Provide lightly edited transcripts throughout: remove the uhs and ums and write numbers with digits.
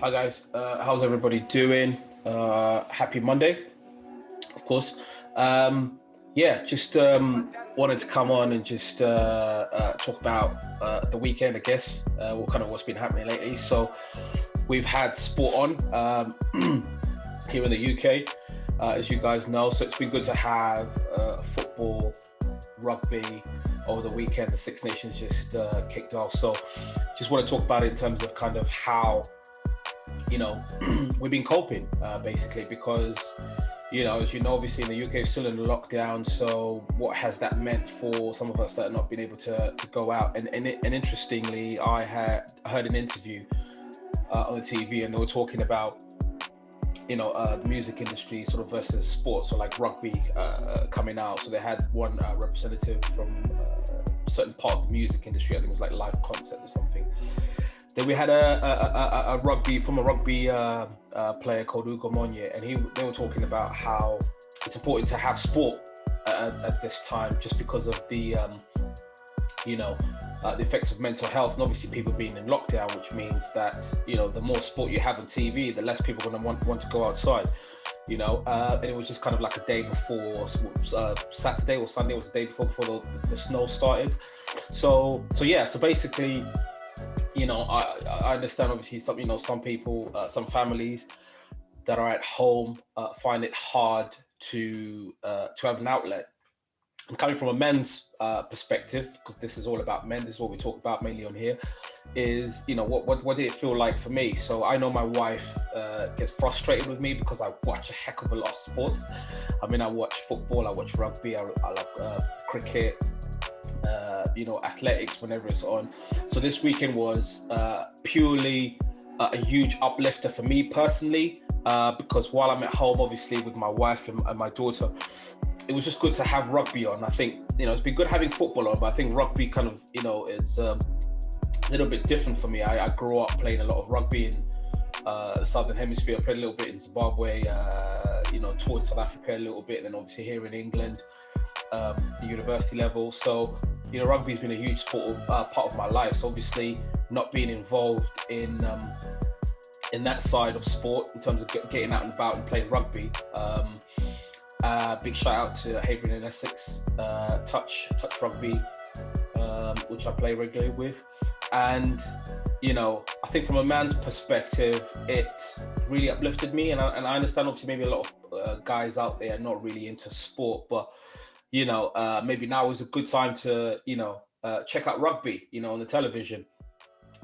Hi guys, how's everybody doing? Happy Monday, of course. Just wanted to come on and just talk about the weekend, I guess, what's been happening lately. So we've had sport on here in the UK, as you guys know. So it's been good to have football, rugby over the weekend. The Six Nations just kicked off. So just want to talk about it in terms of kind of how we've been coping basically because as you know, obviously in the UK still in lockdown. So what has that meant for some of us that have not been able to go out? And interestingly, I heard an interview on the TV, and they were talking about the music industry sort of versus sports, so like rugby coming out. So they had one representative from a certain part of the music industry. I think it was like live concert or something. Then we had a rugby player called Ugo Monye, and they were talking about how it's important to have sport at this time, just because of the effects of mental health, and obviously people being in lockdown, which means that the more sport you have on TV, the less people are going to want to go outside. And it was just kind of like a day before Saturday or Sunday was the day before the snow started. So basically. I understand obviously some people, some families that are at home find it hard to have an outlet. And coming from a men's perspective, because this is all about men, this is what we talk about mainly on here, is what did it feel like for me? So I know my wife gets frustrated with me because I watch a heck of a lot of sports. I mean, I watch football, I watch rugby, I love cricket. Athletics whenever it's on. So this weekend was purely a huge uplifter for me personally, because while I'm at home, obviously with my wife and my daughter, it was just good to have rugby on. I think, it's been good having football on, but I think rugby kind of, is a little bit different for me. I grew up playing a lot of rugby in the Southern Hemisphere. I played a little bit in Zimbabwe, toured South Africa a little bit, and then obviously here in England, university level. So rugby's been a huge part of my life. So obviously not being involved in that side of sport in terms of getting out and about and playing rugby. Big shout out to Havering and Essex, touch rugby, which I play regularly with. And I think from a man's perspective, it really uplifted me. And I understand obviously maybe a lot of guys out there are not really into sport, but maybe now is a good time to, check out rugby, on the television.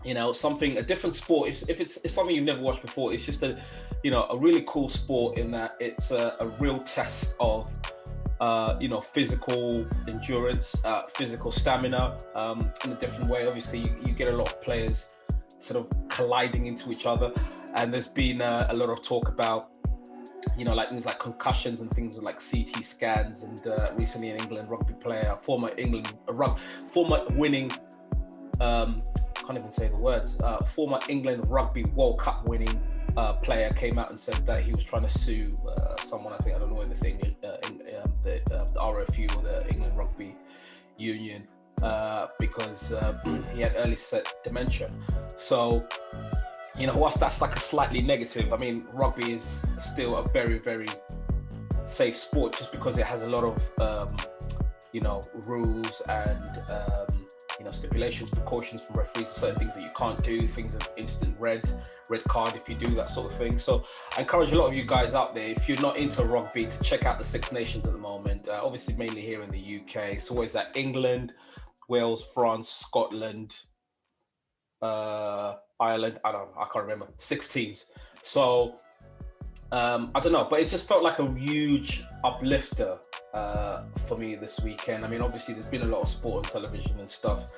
A different sport. If it's something you've never watched before, it's just a really cool sport in that it's a real test of, physical endurance, physical stamina, in a different way. Obviously, you get a lot of players sort of colliding into each other, and there's been a lot of talk about like things like concussions and things like CT scans. And recently an England rugby player, former winning, can't even say the words, former England Rugby World Cup winning player came out and said that he was trying to sue someone, I don't know whether it's the RFU or the England Rugby Union, because he had early set dementia. So whilst that's like a slightly negative, I mean, rugby is still a very, very safe sport just because it has a lot of, rules and, stipulations, precautions from referees, certain things that you can't do, things of instant red card if you do that sort of thing. So I encourage a lot of you guys out there, if you're not into rugby, to check out the Six Nations at the moment, obviously mainly here in the UK. It's always at England, Wales, France, Scotland, Ireland, I can't remember, 6 teams. So I don't know, but it just felt like a huge uplifter for me this weekend. I mean, obviously there's been a lot of sport on television and stuff.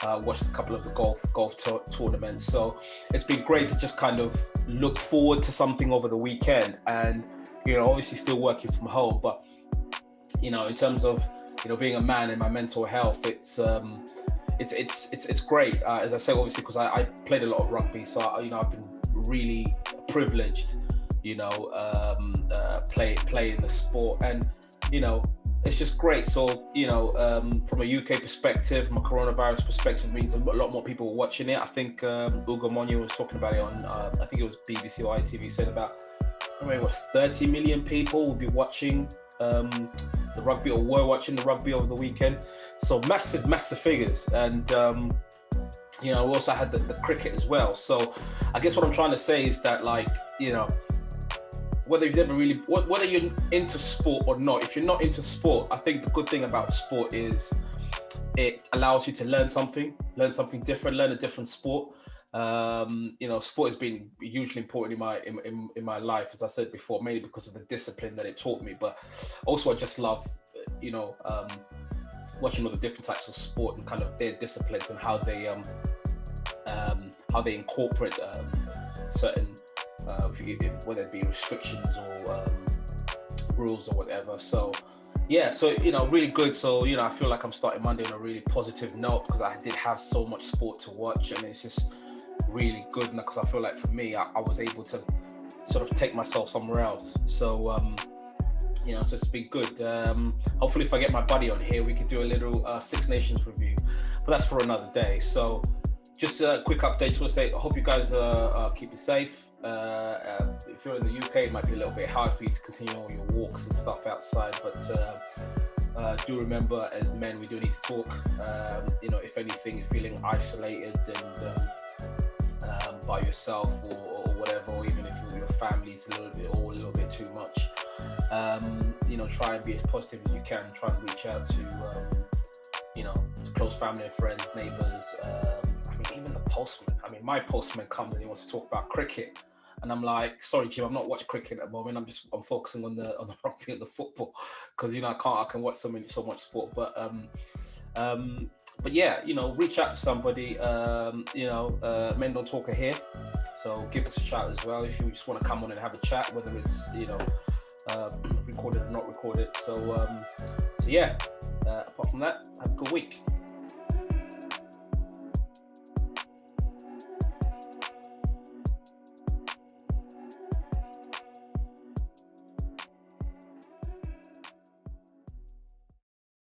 Watched a couple of the golf tournaments. So it's been great to just kind of look forward to something over the weekend, and obviously still working from home, but in terms of being a man and my mental health, it's great. As I say, obviously, because I played a lot of rugby, so I've been really privileged, playing the sport, and it's just great. So, from a UK perspective, from a coronavirus perspective, means a lot more people are watching it. I think Ugo Monyo was talking about it on, I think it was BBC or ITV, said about, 30 million people will be watching the rugby, or were watching the rugby over the weekend. So massive figures. And, we also had the cricket as well. So I guess what I'm trying to say is that, whether you're into sport or not, if you're not into sport, I think the good thing about sport is it allows you to learn something different, learn a different sport. Sport has been hugely important in my life, as I said before, mainly because of the discipline that it taught me. But also I just love, watching all the different types of sport and kind of their disciplines and how they incorporate certain whether it be restrictions or rules or whatever. So really good. So I feel like I'm starting Monday on a really positive note, because I did have so much sport to watch, and it's just really good, because I feel like for me, I was able to sort of take myself somewhere else. So so it's been good. Hopefully if I get my buddy on here, we could do a little Six Nations review, but that's for another day. So just a quick update. Just want to say, I hope you guys are keeping safe. If you're in the UK, it might be a little bit hard for you to continue all your walks and stuff outside, but do remember, as men, we do need to talk. If anything, you're feeling isolated and by yourself or whatever, or even if your family is a little bit too much, try and be as positive as you can. Try and reach out to close family and friends, neighbours. Even the postman. My postman comes and he wants to talk about cricket, and I'm like, sorry Jim, I'm not watching cricket at the moment. I'm focusing on the rugby and the football, because I can watch so much sport. But yeah, reach out to somebody. Men Don't Talk are here, so give us a shout as well if you just want to come on and have a chat, whether it's recorded or not recorded. So yeah, apart from that, have a good week.